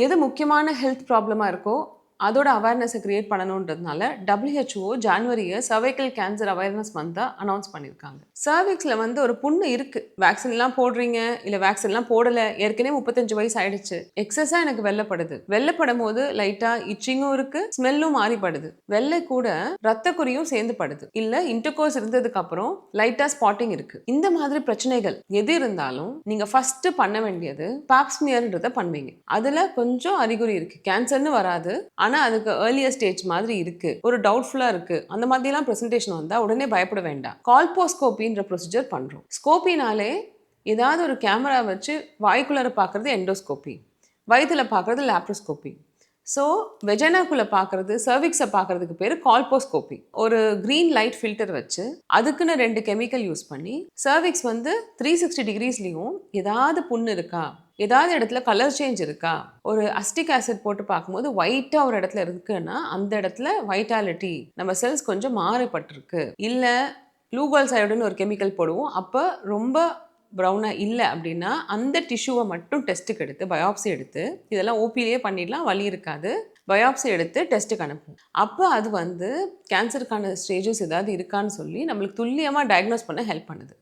எது முக்கியமான ஹெல்த் ப்ராப்ளமா இருக்கோ அதோட அவேர்னஸை கிரியேட் பண்ணணுன்றதுனால WHO ஜான்வரியை சர்வைக்கல் கேன்சர் அவேர்னஸ் மந்தாக அனௌன்ஸ் பண்ணியிருக்காங்க. சர்விக்ஸில் வந்து ஒரு புண்ணு இருக்கு, வேக்சின்லாம் போடுறீங்க இல்லை வேக்சின்லாம் போடலை, ஏற்கனவே 35 வயசு ஆயிடுச்சு, எக்ஸஸாக எனக்கு வெள்ளப்படுது, வெள்ளப்படும் போது லைட்டாக இச்சிங்கும் இருக்கு, ஸ்மெல்லும் மாறிப்படுது, வெள்ளை கூட ரத்த குறியும் சேர்ந்து படுது, இல்லை இன்டர்கோர்ஸ் இருந்ததுக்கு அப்புறம் லைட்டாக ஸ்பாட்டிங் இருக்கு. இந்த மாதிரி பிரச்சனைகள் எது இருந்தாலும் நீங்கள் ஃபர்ஸ்ட் பண்ண வேண்டியது பாப்ஸ்மியர்ன்றதை பண்ணுவீங்க. அதில் கொஞ்சம் அறிகுறி இருக்கு, கேன்சர்னு வராது, ஆனால் அதுக்கு ஏர்லியர் ஸ்டேஜ் மாதிரி இருக்கு, ஒரு டவுட்ஃபுல்லாக இருக்கு, அந்த மாதிரிலாம் ப்ரெசன்டேஷன் வந்தால் உடனே பயப்பட வேண்டாம். கால்போஸ்கோபின்ற ப்ரொசீஜர் பண்ணுறோம். ஸ்கோப்பினாலே ஏதாவது ஒரு கேமரா வச்சு வாய்க்குள்ளார பார்க்குறது எண்டோஸ்கோப்பி, வயிற்றில் பார்க்குறது லேப்ரோஸ்கோப்பி. ஸோ வெஜைனாக்குள்ளே பார்க்குறது, சர்விக்ஸை பார்க்குறதுக்கு பேர் கால்போஸ்கோப்பி. ஒரு க்ரீன் லைட் ஃபில்டர் வச்சு அதுக்குன்னு 2 கெமிக்கல் யூஸ் பண்ணி சர்விக்ஸ் வந்து 360 டிகிரிஸ்லையும் ஏதாவது புண்ணு இருக்கா, ஏதாவது இடத்துல கலர் சேஞ்ச் இருக்கா, ஒரு அஸ்டிக் ஆசிட் போட்டு பார்க்கும்போது ஒயிட்டாக ஒரு இடத்துல இருக்குன்னா அந்த இடத்துல வைட்டாலிட்டி, நம்ம செல்ஸ் கொஞ்சம் மாறுபட்டிருக்கு, இல்லை லூகால் சயோடுன்னு ஒரு கெமிக்கல் போடுவோம், அப்போ ரொம்ப ப்ரௌனாக இல்லை அப்படின்னா அந்த டிஷ்யூவை மட்டும் டெஸ்ட்டுக்கு எடுத்து பயாப்சி எடுத்து, இதெல்லாம் ஓபிலேயே பண்ணிடலாம், வலி இருக்காது, பயாப்சி எடுத்து டெஸ்ட்டுக்கு அனுப்பும். அப்போ அது வந்து கேன்சருக்கான ஸ்டேஜஸ் ஏதாவது இருக்கான்னு சொல்லி நம்மளுக்கு துல்லியமாக டயக்னோஸ் பண்ண ஹெல்ப் பண்ணுது.